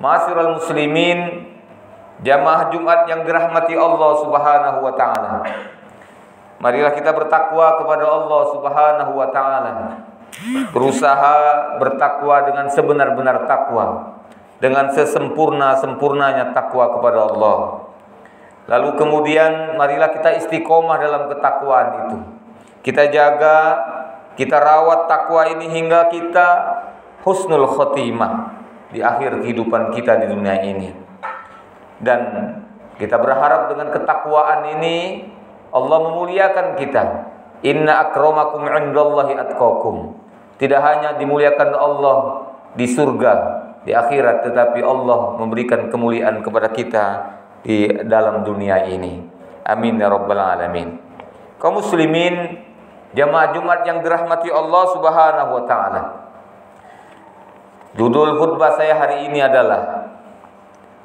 Ma'asyiral muslimin, jamaah Jumat yang dirahmati Allah Subhanahu wa taala. Marilah kita bertakwa kepada Allah Subhanahu wa taala. Berusaha bertakwa dengan sebenar-benar takwa, dengan sesempurna-sempurnanya takwa kepada Allah. Lalu kemudian marilah kita istiqomah dalam ketakwaan itu. Kita jaga, kita rawat takwa ini hingga kita husnul khotimah di akhir kehidupan kita di dunia ini. Dan kita berharap dengan ketakwaan ini Allah memuliakan kita. Inna akramakum indallahi atqakum. Tidak hanya dimuliakan Allah di surga, di akhirat, tetapi Allah memberikan kemuliaan kepada kita di dalam dunia ini. Amin ya rabbal alamin. Kaum muslimin, jamaah Jumat yang dirahmati Allah Subhanahu wa taala. Judul khutbah saya hari ini adalah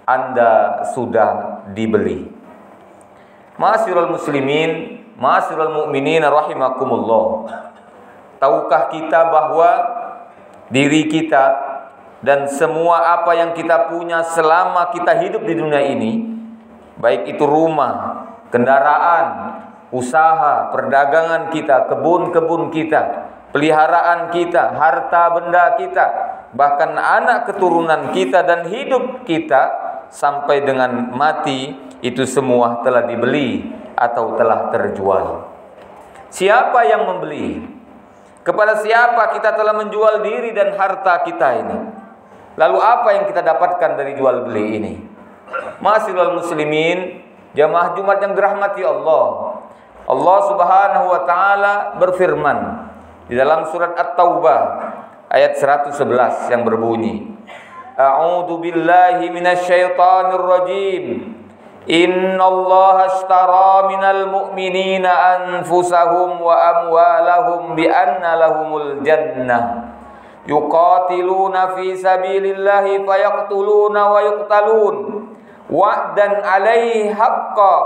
Anda sudah dibeli. Ma'asyiral muslimin, ma'asyiral mu'minin rahimakumullah. Tahukah kita bahwa diri kita dan semua apa yang kita punya selama kita hidup di dunia ini, baik itu rumah, kendaraan, usaha, perdagangan kita, kebun-kebun kita, peliharaan kita, harta benda kita, bahkan anak keturunan kita dan hidup kita sampai dengan mati, itu semua telah dibeli atau telah terjual. Siapa yang membeli? Kepada siapa kita telah menjual diri dan harta kita ini? Lalu apa yang kita dapatkan dari jual beli ini? Ma'asyiral muslimin, jamaah Jumat yang dirahmati Allah. Allah Subhanahu wa taala berfirman di dalam surat At-Taubah ayat 111 yang berbunyi, A'udzu billahi minasyaitonir rajim. Innallaha ashtara minal mu'minina anfusahum wa amwalahum bi anna lahumul jannah. Yuqatiluna fi sabilillahi fayaqtuluna wa yuqtalun. Wa'dan 'alaihi haqqan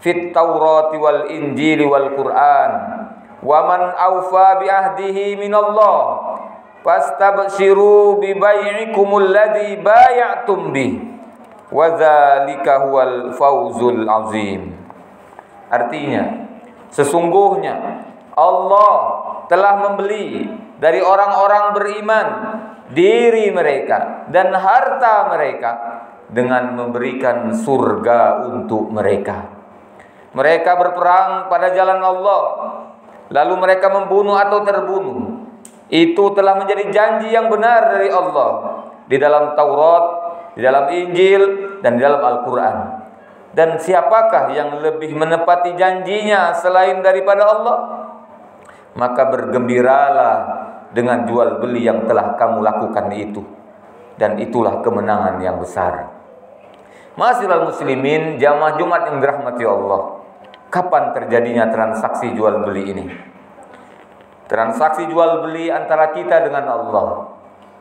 fit Taurati wal Injili wal Qur'an. Wa man awfa bi ahdihi minallah fastabshiru bi bai'ikumul ladzi bay'atum bih. Wa dzalika huwal fawzul azim. Artinya, sesungguhnya Allah telah membeli dari orang-orang beriman diri mereka dan harta mereka dengan memberikan surga untuk mereka. Mereka berperang pada jalan Allah, lalu mereka membunuh atau terbunuh. Itu telah menjadi janji yang benar dari Allah di dalam Taurat, di dalam Injil, dan di dalam Al-Quran. Dan siapakah yang lebih menepati janjinya selain daripada Allah? Maka bergembiralah dengan jual beli yang telah kamu lakukan itu. Dan itulah kemenangan yang besar. Ma'asyiral muslimin, jamaah Jumat yang dirahmati Allah. Kapan terjadinya transaksi jual beli ini? Transaksi jual beli antara kita dengan Allah.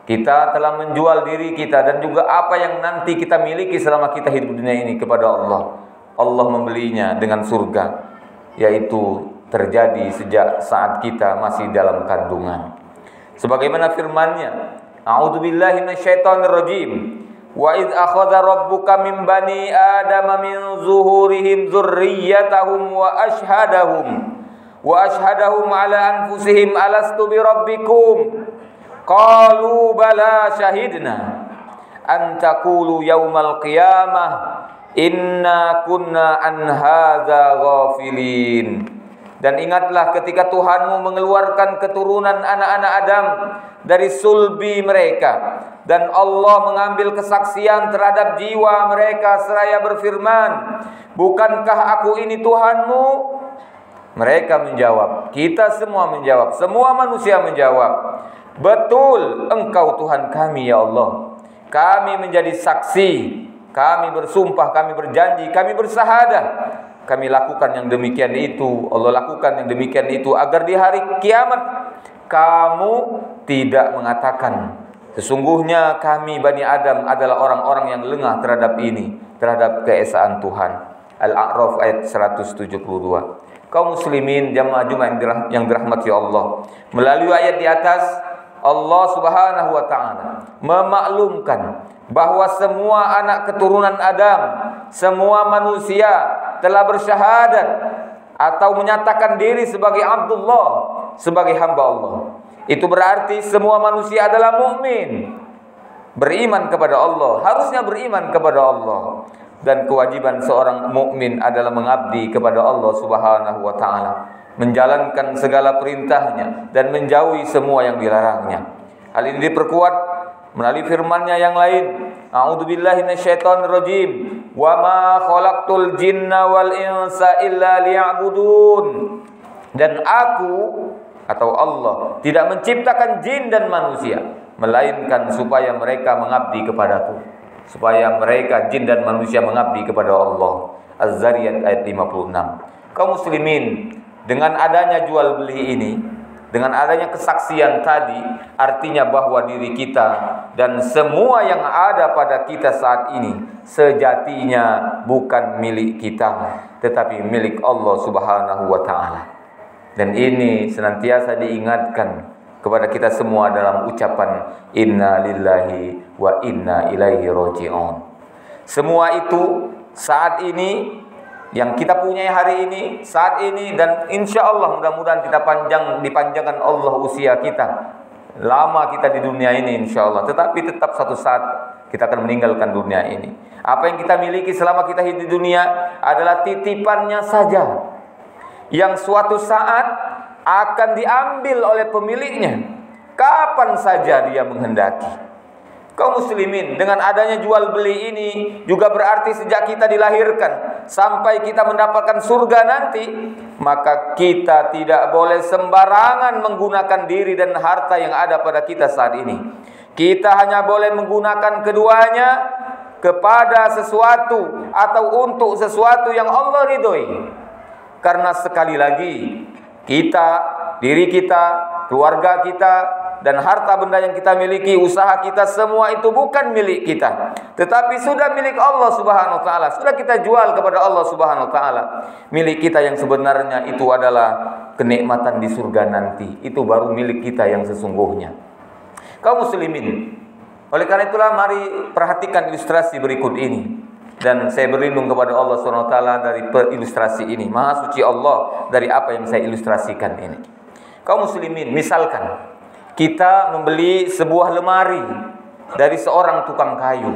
Kita telah menjual diri kita dan juga apa yang nanti kita miliki selama kita hidup di dunia ini kepada Allah. Allah membelinya dengan surga, yaitu terjadi sejak saat kita masih dalam kandungan. Sebagaimana firman-Nya, A'udzu billahi minasyaitonir rajim. Wa idz akhadha rabbuka min bani adama min zuhurihim dzurriyyatahum wa ashhadahum ala anfusihim alastu bi rabbikum. Qalu bala syahidna an taqulu yaumal qiyamah inna kunna an hadza ghafilin. Dan ingatlah ketika Tuhanmu mengeluarkan keturunan anak-anak Adam dari sulbi mereka, dan Allah mengambil kesaksian terhadap jiwa mereka seraya berfirman, bukankah aku ini Tuhanmu? Mereka menjawab, kita semua menjawab, semua manusia menjawab, betul, engkau Tuhan kami ya Allah. Kami menjadi saksi, kami bersumpah, kami berjanji, kami bersahadah. Kami lakukan yang demikian itu, Allah lakukan yang demikian itu, agar di hari kiamat kamu tidak mengatakan, sesungguhnya kami Bani Adam adalah orang-orang yang lengah terhadap ini, terhadap keesaan Tuhan. Al-A'raf ayat 172. Kaum muslimin jamaah Jumat yang dirahmati Allah, melalui ayat di atas Allah Subhanahu wa taala memaklumkan bahwa semua anak keturunan Adam, semua manusia telah bersyahadat atau menyatakan diri sebagai Abdullah, sebagai hamba Allah. Itu berarti semua manusia adalah mukmin, beriman kepada Allah, harusnya beriman kepada Allah. Dan kewajiban seorang mukmin adalah mengabdi kepada Allah Subhanahu wa taala, menjalankan segala perintahnya dan menjauhi semua yang dilarangnya. Hal ini diperkuat melalui firman-Nya yang lain, A'udzubillahi minasyaitonirrajim, wa ma khalaqtul jinna wal insa illa liya'budun. Dan aku atau Allah tidak menciptakan jin dan manusia melainkan supaya mereka mengabdi kepadaku, supaya mereka jin dan manusia mengabdi kepada Allah. Az-Zariyat ayat 56. Kaum muslimin, dengan adanya jual beli ini, dengan adanya kesaksian tadi, artinya bahwa diri kita dan semua yang ada pada kita saat ini sejatinya bukan milik kita, tetapi milik Allah Subhanahu wa taala. Dan ini senantiasa diingatkan kepada kita semua dalam ucapan inna lillahi wa inna ilaihi raji'un. Semua itu saat ini yang kita punya hari ini, saat ini, dan insya Allah mudah-mudahan kita dipanjangkan Allah usia kita, lama kita di dunia ini insya Allah. Tetapi tetap satu saat kita akan meninggalkan dunia ini. Apa yang kita miliki selama kita hidup di dunia adalah titipannya saja, yang suatu saat akan diambil oleh pemiliknya kapan saja dia menghendaki. Kaum muslimin, dengan adanya jual beli ini juga berarti sejak kita dilahirkan sampai kita mendapatkan surga nanti, maka kita tidak boleh sembarangan menggunakan diri dan harta yang ada pada kita saat ini. Kita hanya boleh menggunakan keduanya kepada sesuatu atau untuk sesuatu yang Allah ridhoi. Karena sekali lagi, kita, diri kita, keluarga kita, dan harta benda yang kita miliki, usaha kita, semua itu bukan milik kita, tetapi sudah milik Allah Subhanahu wa taala. Sudah kita jual kepada Allah Subhanahu wa taala. Milik kita yang sebenarnya itu adalah kenikmatan di surga nanti. Itu baru milik kita yang sesungguhnya. Kaum muslimin, oleh karena itulah mari perhatikan ilustrasi berikut ini. Dan saya berlindung kepada Allah Subhanahu wa taala dari ilustrasi ini. Maha suci Allah dari apa yang saya ilustrasikan ini. Kaum muslimin, misalkan kita membeli sebuah lemari dari seorang tukang kayu.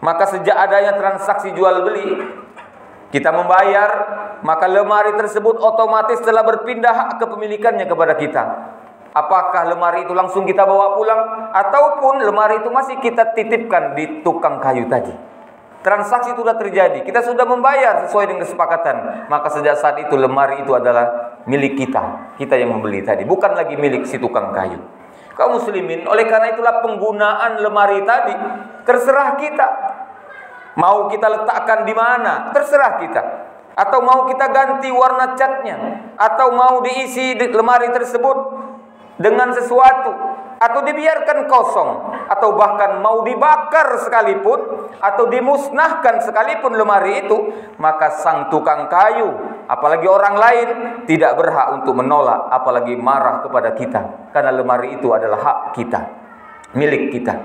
Maka sejak adanya transaksi jual beli, kita membayar, maka lemari tersebut otomatis telah berpindah hak kepemilikannya kepada kita. Apakah lemari itu langsung kita bawa pulang, ataupun lemari itu masih kita titipkan di tukang kayu tadi. Transaksi itu sudah terjadi, kita sudah membayar sesuai dengan kesepakatan, maka sejak saat itu lemari itu adalah milik kita, kita yang membeli tadi, bukan lagi milik si tukang kayu. Kaum muslimin, oleh karena itulah penggunaan lemari tadi terserah kita. Mau kita letakkan di mana, terserah kita. Atau mau kita ganti warna catnya, atau mau diisi lemari tersebut dengan sesuatu, atau dibiarkan kosong, atau bahkan mau dibakar sekalipun, atau dimusnahkan sekalipun lemari itu, maka sang tukang kayu, apalagi orang lain, tidak berhak untuk menolak, apalagi marah kepada kita. Karena lemari itu adalah hak kita, milik kita.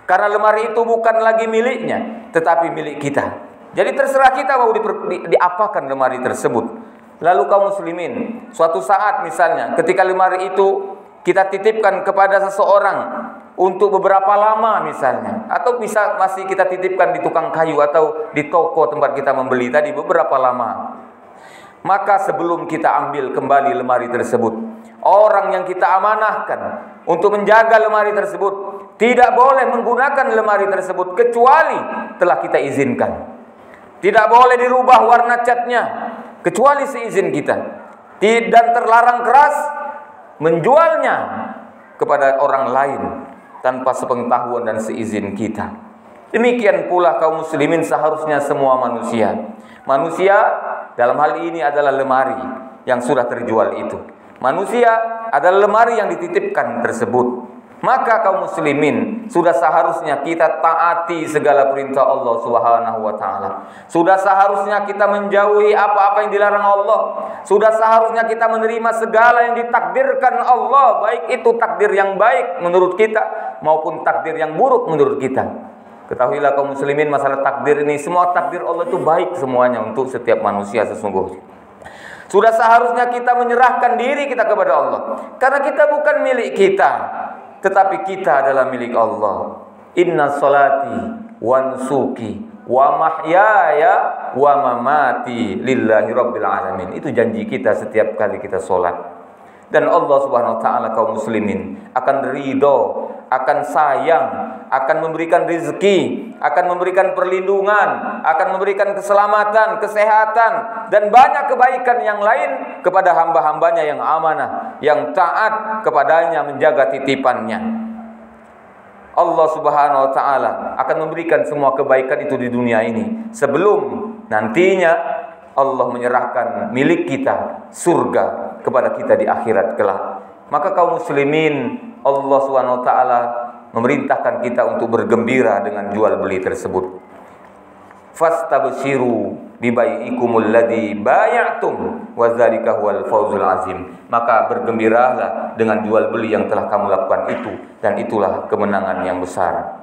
Karena lemari itu bukan lagi miliknya, tetapi milik kita. Jadi terserah kita mau diapakan lemari tersebut. Lalu kaum muslimin, suatu saat misalnya ketika lemari itu kita titipkan kepada seseorang untuk beberapa lama misalnya, atau bisa masih kita titipkan di tukang kayu atau di toko tempat kita membeli tadi beberapa lama. Maka sebelum kita ambil kembali lemari tersebut, orang yang kita amanahkan untuk menjaga lemari tersebut tidak boleh menggunakan lemari tersebut kecuali telah kita izinkan. Tidak boleh dirubah warna catnya kecuali seizin kita. Dan terlarang keras menjualnya kepada orang lain tanpa sepengetahuan dan seizin kita. Demikian pula kaum muslimin, seharusnya semua manusia. Manusia dalam hal ini adalah lemari yang sudah terjual itu. Manusia adalah lemari yang dititipkan tersebut. Maka kaum muslimin, sudah seharusnya kita taati segala perintah Allah Subhanahu wa taala. Sudah seharusnya kita menjauhi apa-apa yang dilarang Allah. Sudah seharusnya kita menerima segala yang ditakdirkan Allah, baik itu takdir yang baik menurut kita maupun takdir yang buruk menurut kita. Ketahuilah kaum muslimin, masalah takdir ini, semua takdir Allah itu baik semuanya untuk setiap manusia sesungguhnya. Sudah seharusnya kita menyerahkan diri kita kepada Allah. Karena kita bukan milik kita, tetapi kita adalah milik Allah. Inna salati wa nusuki wa mahyaya wa mamati lillahi rabbil alamin. Itu janji kita setiap kali kita sholat. Dan Allah subhanahu wa ta'ala kaum muslimin akan ridho, akan sayang, akan memberikan rezeki, akan memberikan perlindungan, akan memberikan keselamatan, kesehatan, dan banyak kebaikan yang lain kepada hamba-hambanya yang amanah, yang taat kepadanya, menjaga titipannya. Allah subhanahu wa ta'ala akan memberikan semua kebaikan itu di dunia ini sebelum nantinya Allah menyerahkan milik kita, surga, kepada kita di akhirat kelak. Maka kaum muslimin, Allah subhanahu wa ta'ala memerintahkan kita untuk bergembira dengan jual beli tersebut. Fastabshiru bibai'ikumul ladzi bay'atum wa dzalika huwal fawzul azim. Maka bergembiralah dengan jual beli yang telah kamu lakukan itu, dan itulah kemenangan yang besar.